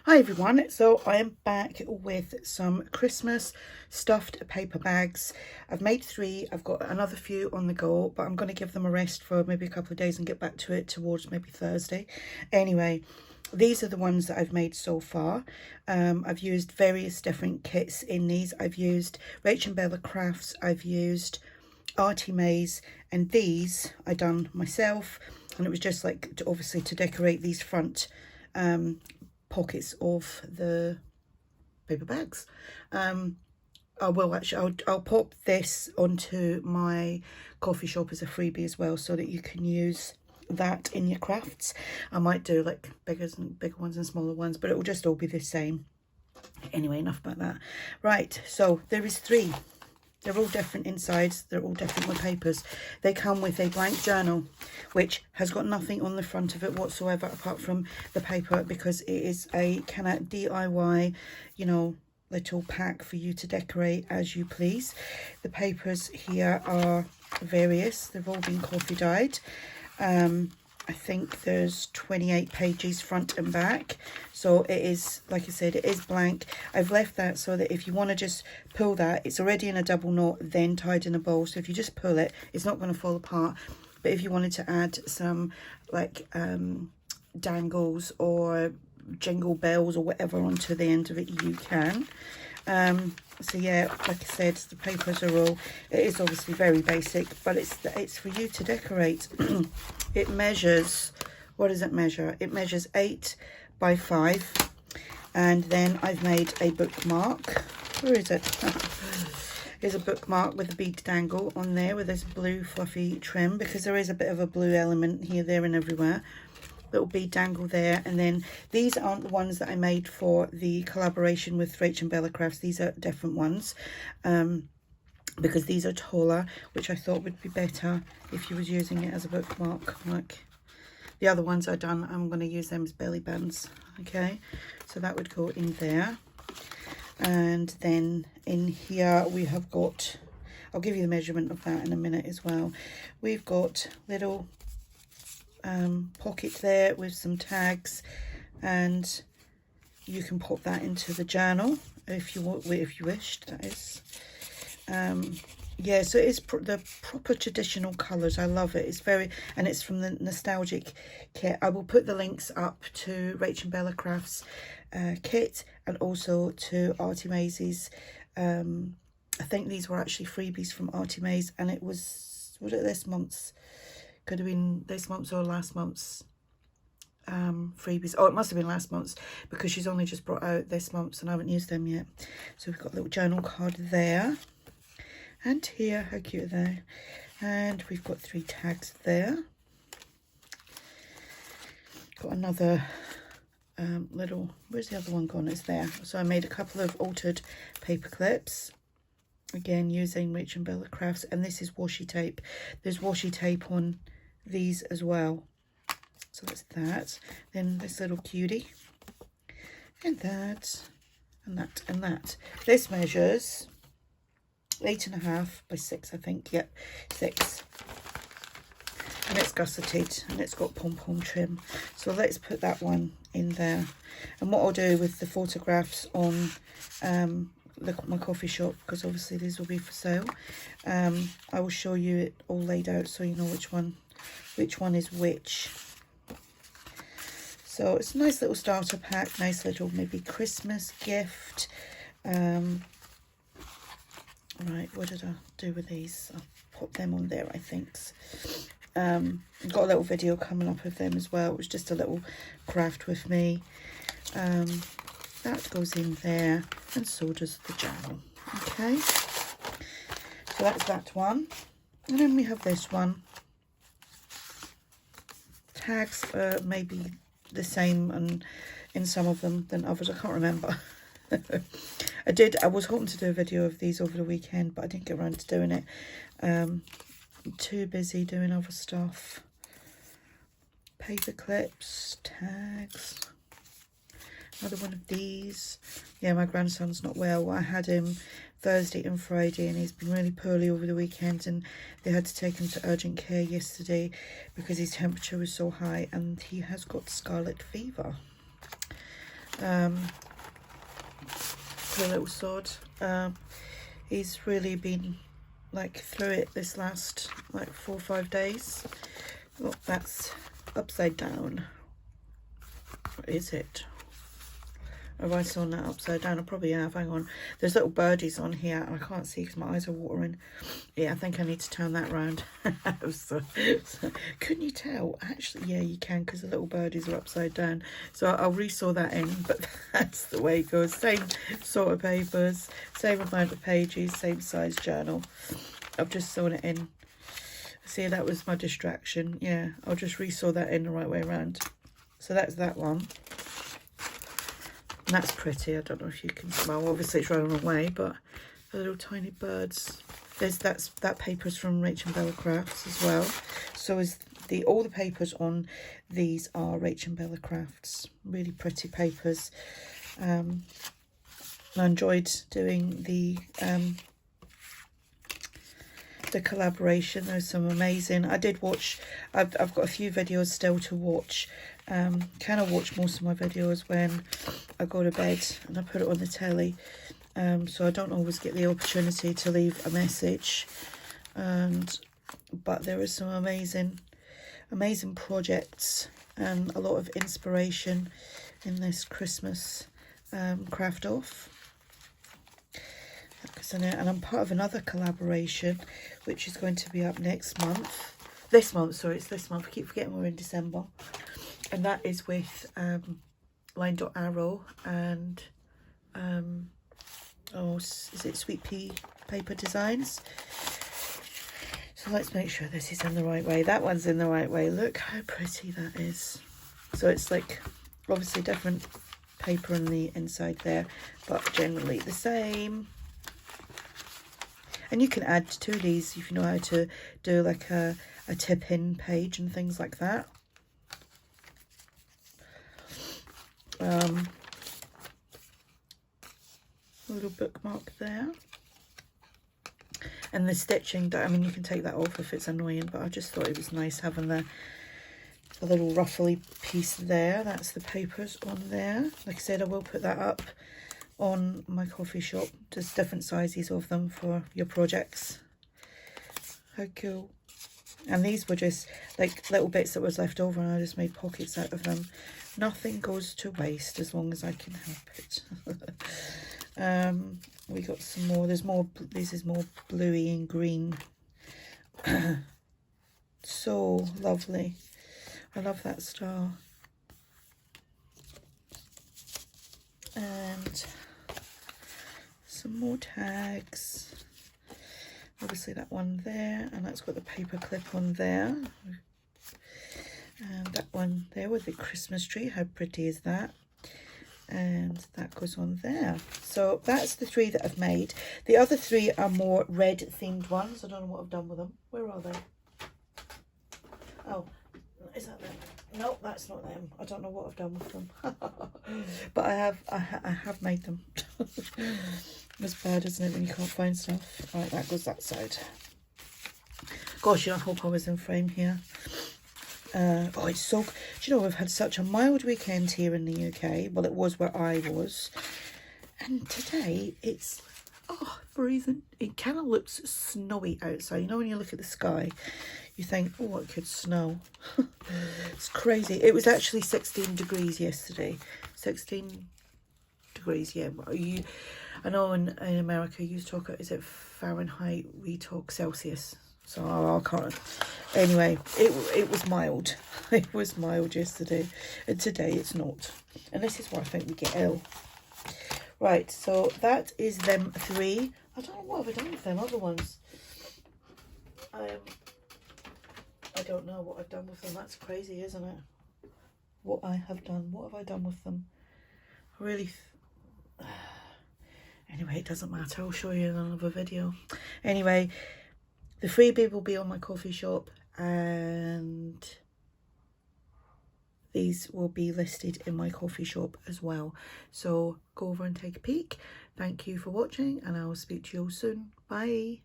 Hi everyone, so I am back with some Christmas stuffed paper bags. I've made 3, I've got another few on the go, but I'm going to give them a rest for maybe a couple of days and get back to it towards maybe Thursday. Anyway, these are the ones that I've made so far. I've used various different kits in these. I've used Rach and Bella Crafts, I've used ARTYmaze, and these I done myself, and it was just like obviously to decorate these front pockets of the paper bags. I will actually, I'll pop this onto my KoFi Shop as a freebie as well, so that you can use that in your crafts. I might do like bigger ones and smaller ones, but it will just all be the same. Anyway, enough about that. Right, so there is 3. They're all different insides, they're all different with papers. They come with a blank journal, which has got nothing on the front of it whatsoever apart from the paper, because it is a kind of DIY, you know, little pack for you to decorate as you please. The papers here are various, they've all been coffee dyed. I think there's 28 pages front and back, so it is, like I said, it is blank. I've left that so that if you want to just pull that, it's already in a double knot then tied in a bow, so if you just pull it, it's not going to fall apart. But if you wanted to add some like dangles or jingle bells or whatever onto the end of it, you can. So yeah, like I said, the papers are all, it is obviously very basic, but it's for you to decorate. It measures, what does it measure? It measures 8 by 5, and then I've made a bookmark. Where is it? Here's a bookmark with a bead dangle on there with this blue fluffy trim, because there is a bit of a blue element here, there and everywhere. Little bead dangle there. And then these aren't the ones that I made for the collaboration with Rach and Bella Crafts. These are different ones, because these are taller, which I thought would be better if you was using it as a bookmark. Like the other ones I've done, I'm going to use them as belly bands. Okay, so that would go in there. And then in here we have got, I'll give you the measurement of that in a minute as well. We've got little pocket there with some tags, and you can pop that into the journal if you want, if you wished, that is. Yeah, so it is the proper traditional colours. I love it. It's very, and it's from the nostalgic kit. I will put the links up to Rach and Bella Crafts kit, and also to ARTYmaze's. I think these were actually freebies from ARTYmaze, and it was it this month's? Could have been this month's or last month's freebies. Oh, it must have been last month's, because she's only just brought out this month's and I haven't used them yet. So we've got a little journal card there, and here, how cute are they? And we've got 3 tags there. Got another little, where's the other one gone? It's there. So I made a couple of altered paper clips, again using Rach and Bella Crafts, and this is washi tape. There's washi tape on these as well, so that's that. Then this little cutie, and that, and that, and that. This measures 8.5 by 6, I think. Yep, 6, and it's gusseted, and it's got pom-pom trim. So let's put that one in there. And what I'll do with the photographs on my KoFi Shop, because obviously these will be for sale, I will show you it all laid out so you know which one is which. So it's a nice little starter pack, nice little maybe Christmas gift. Right, what did I do with these? I'll pop them on there, I think. I've got a little video coming up of them as well. It was just a little craft with me. That goes in there, and so does the journal. Okay, so that's that one. And then we have this one. Tags are maybe the same and in some of them than others. I can't remember. I was hoping to do a video of these over the weekend, but I didn't get around to doing it. I'm too busy doing other stuff. Paper clips, tags. Another one of these. Yeah, my grandson's not well. I had him Thursday and Friday, and he's been really poorly over the weekend, and they had to take him to urgent care yesterday because his temperature was so high, and he has got scarlet fever. Poor little sod. He's really been like through it this last like 4 or 5 days. Oh, that's upside down. What is it? Have I sewn that upside down? I probably have. Hang on. There's little birdies on here and I can't see because my eyes are watering. Yeah, I think I need to turn that round. so, couldn't you tell? Actually, yeah, you can because the little birdies are upside down. So I'll resaw that in, but that's the way it goes. Same sort of papers, same amount of pages, same size journal. I've just sewn it in. See, that was my distraction. Yeah, I'll just resaw that in the right way around. So that's that one. And that's pretty. I don't know if you can smell. Obviously it's running away, but the little tiny birds. That paper's from Rach and Bella Crafts as well. So is all the papers on these are Rach and Bella Crafts. Really pretty papers. I enjoyed doing the collaboration. There's some amazing. I did watch. I've got a few videos still to watch. Kind of watch most of my videos when I go to bed and I put it on the telly, so I don't always get the opportunity to leave a message, but there is some amazing projects and a lot of inspiration in this Christmas craft off. And I'm part of another collaboration which is going to be up next month. This month, sorry, it's this month. I keep forgetting we're in December. And that is with Line.Arrow and oh, is it Sweet Pea Paper Designs? So let's make sure this is in the right way. That one's in the right way. Look how pretty that is. So it's like obviously different paper on the inside there, but generally the same. And you can add to these if you know how to do like a tip-in page and things like that. A little bookmark there. And the stitching, I mean, you can take that off if it's annoying, but I just thought it was nice having the little ruffly piece there. That's the papers on there. Like I said, I will put that up on my KoFi shop. There's different sizes of them for your projects. How cool. And these were just like little bits that was left over and I just made pockets out of them. Nothing goes to waste as long as I can help it. We got some more. There's more. This is more bluey and green. So lovely. I love that star. And some more tags. Obviously that one there, and that's got the paper clip on there. And that one there with the Christmas tree. How pretty is that? And that goes on there. So that's the 3 that I've made. The other 3 are more red themed ones. I don't know what I've done with them. Where are they? Oh, is that them? No, that's not them. I don't know what I've done with them. But I have made them. It's bad, isn't it, when you can't find stuff? Right, that goes that side. Gosh, I hope I was in frame here. Oh, it's so... Do you know, we've had such a mild weekend here in the UK. Well, it was where I was. And today, it's... Oh, freezing. It kind of looks snowy outside. You know, when you look at the sky, you think, oh, it could snow. It's crazy. It was actually 16 degrees yesterday. 16 degrees, yeah. I know in America, you talk... Is it Fahrenheit? We talk Celsius. So I can't. Anyway, it was mild. It was mild yesterday, and today it's not. And this is why I think we get ill. Right, so that is them 3. I don't know what have I done with them other ones. I don't know what I've done with them. That's crazy, isn't it? What I have done. What have I done with them? Really. Anyway, it doesn't matter. I'll show you in another video. Anyway. The freebie will be on my KoFi shop and these will be listed in my KoFi shop as well. So go over and take a peek. Thank you for watching and I will speak to you all soon. Bye.